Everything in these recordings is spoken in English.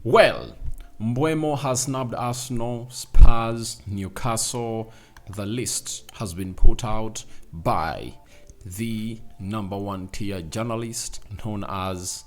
Well, Mbeumo has snubbed Arsenal, Spurs, Newcastle. The list has been put out by the number one tier journalist known as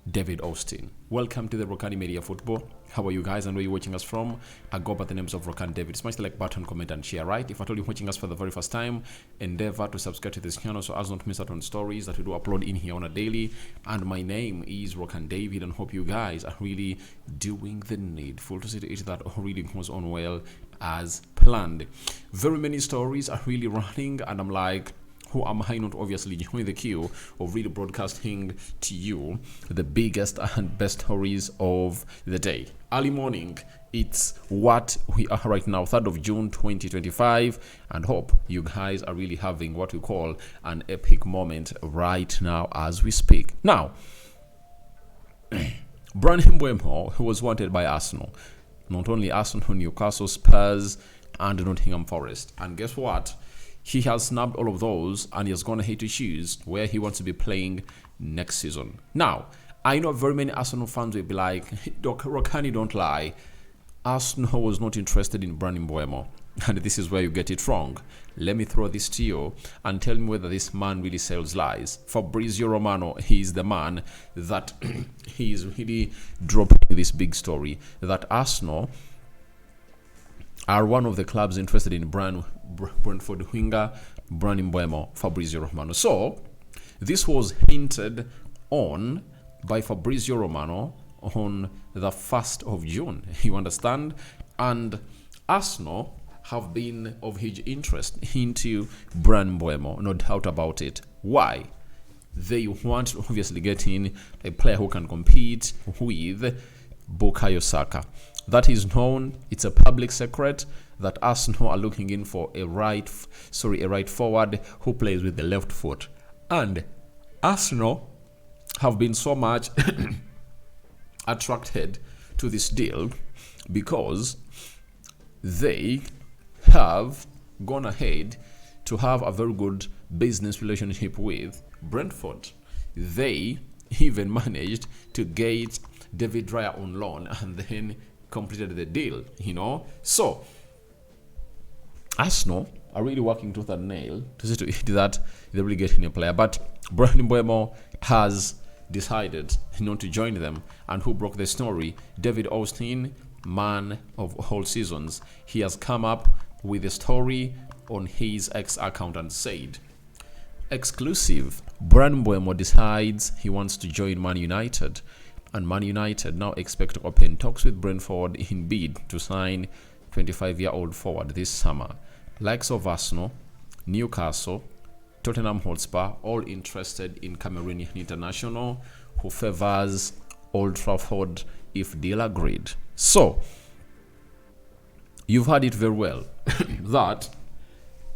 David Austin. Welcome to the Rokani Media Football. How are you guys and where you're watching us from? I go by the names of Rokani David. Smash the like button, comment and share, right? If at all you're watching us for the very first time, endeavor to subscribe to this channel so as not to miss out on stories that we do upload in here on a daily. And my name is Rokani David and hope you guys are really doing the needful to see to it that all really goes on well as planned. Very many stories are really running and I'm like, who am I not obviously join the queue of really broadcasting to you the biggest and best stories of the day. Early morning, it's what we are right now, 3rd of June 2025, and hope you guys are really having what we call an epic moment right now as we speak. Now, Bryan Mbeumo, who was wanted by Arsenal, not only Arsenal, Newcastle, Spurs, and Nottingham Forest. And guess what? He has snubbed all of those and he's going to hate to choose where he wants to be playing next season. Now, I know very many Arsenal fans will be like, Rokani, don't lie. Arsenal was not interested in Bryan Mbeumo. And this is where you get it wrong. Let me throw this to you and tell me whether this man really sells lies. Fabrizio Romano, he is the man that he is really dropping this big story that Arsenal are one of the clubs interested in Brentford winger Bryan Mbeumo, Fabrizio Romano. So, this was hinted on by Fabrizio Romano on the 1st of June. You understand? And Arsenal have been of huge interest into Bryan Mbeumo, no doubt about it. Why? They want to obviously get in a player who can compete with Bukayo Saka. That is known, it's a public secret that Arsenal are looking in for a right forward who plays with the left foot. And Arsenal have been so much attracted to this deal because they have gone ahead to have a very good business relationship with Brentford. They even managed to get David Raya on loan and then completed the deal, you know. So Arsenal are really working tooth and nail to see to it that they're really getting a player. But Bryan Mbeumo has decided not to join them. And who broke the story? David Austin, man of all seasons. He has come up with a story on his X account and said, exclusive, Bryan Mbeumo decides he wants to join Man United. And Man United now expect to open talks with Brentford in bid to sign 25-year-old forward this summer. Likes of Arsenal, Newcastle, Tottenham Hotspur, all interested in Cameroonian international who favors Old Trafford if deal agreed. So, you've heard it very well that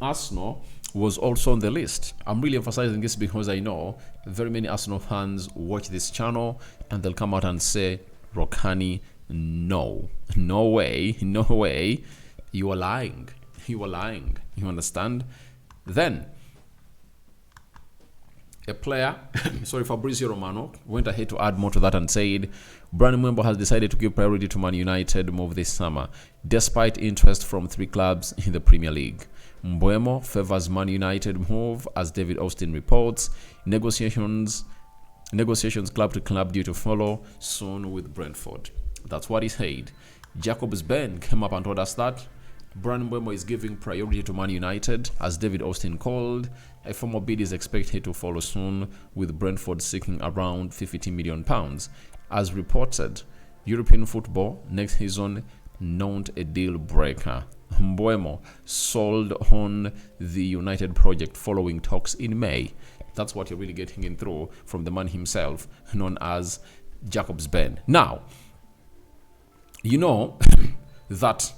Arsenal was also on the list. I'm really emphasizing this because I know very many Arsenal fans watch this channel and they'll come out and say, Rokani, no way, you are lying. You understand? Then a player, Fabrizio Romano went ahead to add more to that and said, Bryan Mbeumo has decided to give priority to Man United move this summer, despite interest from 3 clubs in the Premier League. Mbeumo favors Man United move, as David Austin reports. Negotiations club to club due to follow soon with Brentford. That's what he said. Jacob's Ben came up and told us that Bryan Mbeumo is giving priority to Man United, as David Austin called. A formal bid is expected to follow soon, with Brentford seeking around £50 million. As reported, European football next season not a deal breaker. Mbeumo sold on the United project following talks in May. That's what you're really getting in through from the man himself, known as Jacob's Ben. Now, you know that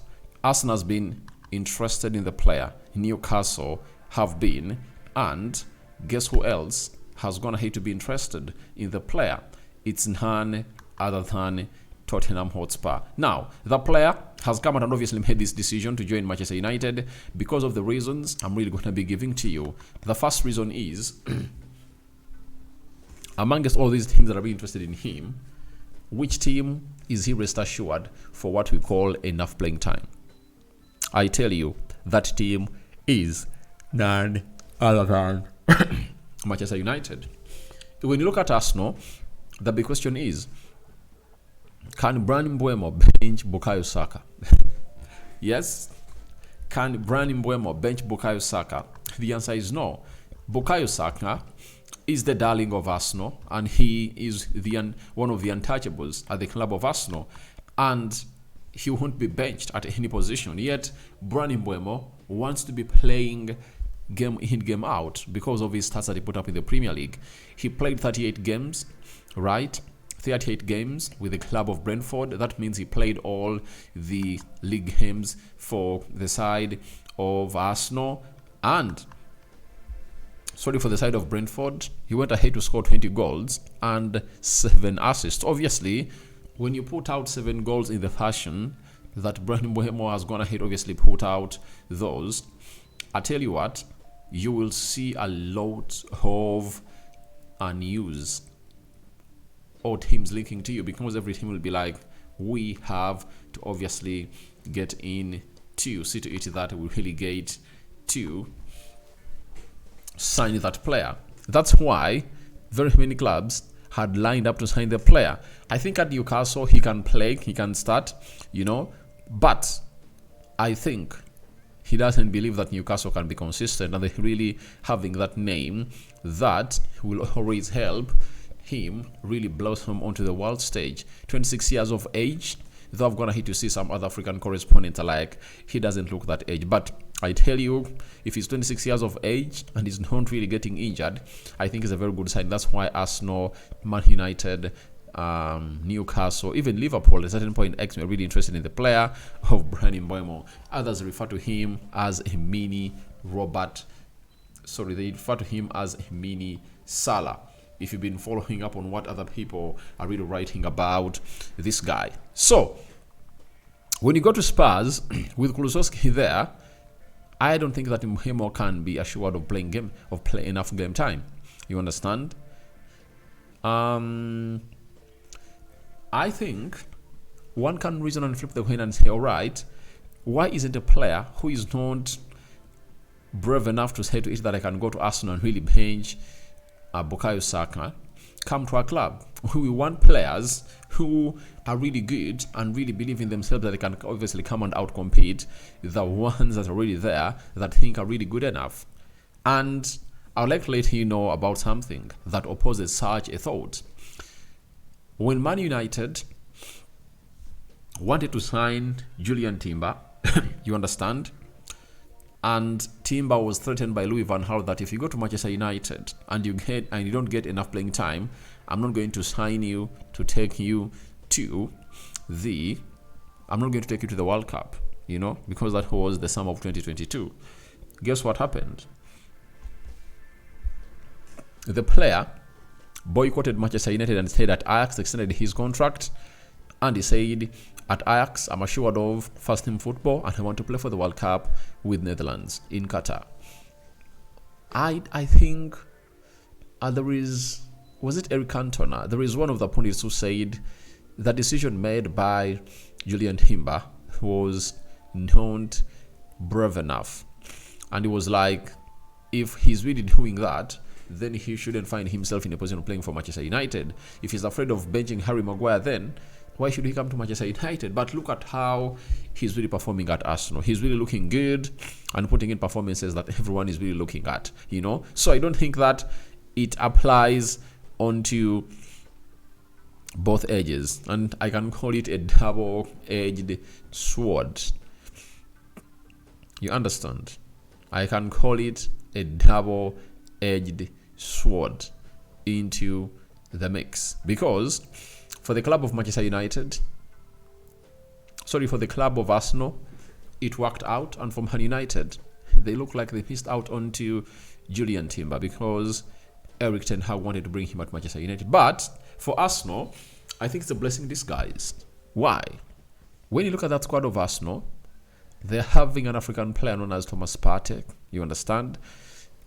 Arsenal has been interested in the player. Newcastle have been, and guess who else has gone ahead to be interested in the player? It's none other than Tottenham Hotspur. Now, the player has come out and obviously made this decision to join Manchester United because of the reasons I'm really going to be giving to you. The first reason is, amongst all these teams that are really interested in him, which team is he rest assured for what we call enough playing time? I tell you, that team is none other than Manchester United. When you look at Arsenal, the big question is, can Bryan Mbeumo bench Bukayo Saka? Yes. Can Bryan Mbeumo bench Bukayo Saka? The answer is no. Bukayo Saka is the darling of Arsenal, and he is one of the untouchables at the club of Arsenal, and he won't be benched at any position. Yet Bryan Mbeumo wants to be playing game in, game out because of his stats that he put up in the Premier League. He played 38 games, right? 38 games with the club of Brentford. That means he played all the league games for the side of Arsenal, and for the side of Brentford, he went ahead to score 20 goals and 7 assists. Obviously, when you put out 7 goals in the fashion that Bryan Mbeumo has gone ahead, obviously put out those, I tell you what, you will see a lot of news or teams linking to you, because every team will be like, we have to obviously get in to see to it that we really get to sign that player. That's why very many clubs had lined up to sign the player. I think at Newcastle he can play, he can start, but I think he doesn't believe that Newcastle can be consistent, and they're really having that name that will always help him really blossom onto the world stage. 26 years of age, though I've gonna hit to see some other African correspondents are like, he doesn't look that age. But I tell you, if he's 26 years of age and he's not really getting injured, I think it's a very good sign. That's why Arsenal, Man United, Newcastle, even Liverpool at a certain point X were really interested in the player of Bryan Mbeumo. Others refer to him as a mini Robert. They refer to him as a mini Salah. If you've been following up on what other people are really writing about this guy. So, when you go to Spurs with Kulusevski there, I don't think that Mbeumo can be assured of playing enough game time. You understand? I think one can reason and flip the coin and say, all right, why isn't a player who is not brave enough to say to it that I can go to Arsenal and really bench Bukayo Saka, come to our club? We want players who are really good and really believe in themselves, that they can obviously come and outcompete the ones that are already there that think are really good enough. And I would like to let you know about something that opposes such a thought. When Man United wanted to sign Julian Timber, you understand, and Timber was threatened by Louis van Gaal that if you go to Manchester United and you don't get enough playing time, I'm not going to sign you to take you to the World Cup, because that was the summer of 2022. Guess what happened? The player boycotted Manchester United and said that Ajax extended his contract, and he said, at Ajax, I'm assured of first team football and I want to play for the World Cup with Netherlands in Qatar. I think was it Eric Cantona? There is one of the pundits who said the decision made by Julian Timber was not brave enough. And it was like, if he's really doing that, then he shouldn't find himself in a position of playing for Manchester United. If he's afraid of benching Harry Maguire, then why should he come to Manchester United? But look at how he's really performing at Arsenal. He's really looking good and putting in performances that everyone is really looking at, So I don't think that it applies onto both edges. And I can call it a double-edged sword. You understand? I can call it a double-edged sword into the mix. Because for the club of Manchester United, for the club of Arsenal, it worked out. And for Man United, they look like they missed out onto Julian Timber because Eric Ten Hag wanted to bring him at Manchester United. But for Arsenal, I think it's a blessing in disguise. Why? When you look at that squad of Arsenal, they're having an African player known as Thomas Partey. You understand?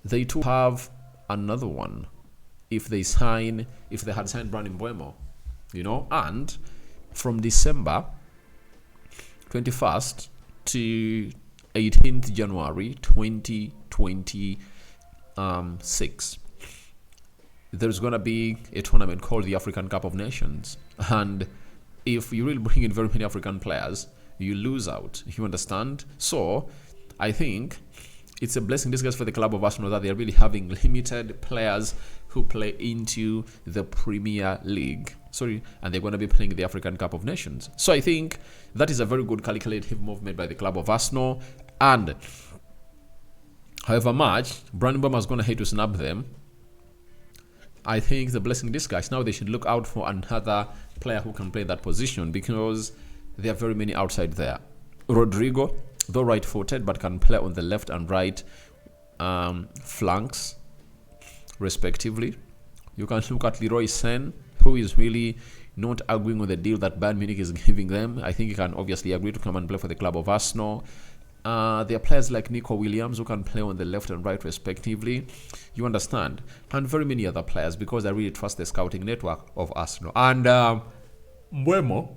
They too have another one. If they had signed Bryan Mbeumo, and from December 21st to 18th January 2026, there's going to be a tournament called the African Cup of Nations. And if you really bring in very many African players, you lose out. You understand? So I think it's a blessing in disguise for the club of Arsenal that they're really having limited players who play into the Premier League. And they're going to be playing the African Cup of Nations. So I think that is a very good calculative move made by the club of Arsenal. And however much Bryan Mbeumo is going to hate to snub them, I think the blessing in disguise. Now they should look out for another player who can play that position, because there are very many outside there. Rodrigo, though right-footed, but can play on the left and right flanks, respectively. You can look at Leroy Sen, who is really not arguing on the deal that Bayern Munich is giving them. I think he can obviously agree to come and play for the club of Arsenal. There are players like Nico Williams who can play on the left and right respectively. You understand? And very many other players, because I really trust the scouting network of Arsenal. And Mbeumo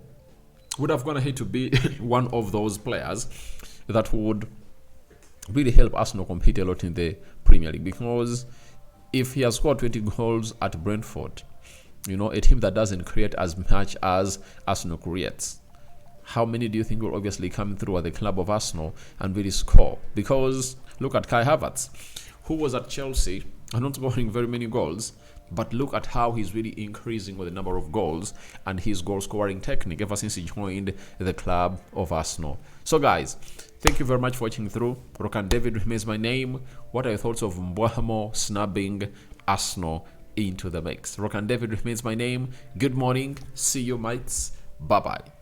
would have gone ahead to be one of those players that would really help Arsenal compete a lot in the Premier League, because if he has scored 20 goals at Brentford, a team that doesn't create as much as Arsenal creates, how many do you think will obviously come through at the club of Arsenal and really score? Because look at Kai Havertz, who was at Chelsea and not scoring very many goals, but look at how he's really increasing with the number of goals and his goal scoring technique ever since he joined the club of Arsenal. So guys, thank you very much for watching through. Rokani David remains my name. What are your thoughts of Mbeumo snubbing Arsenal into the mix? Rokani David remains my name. Good morning. See you mates. Bye bye.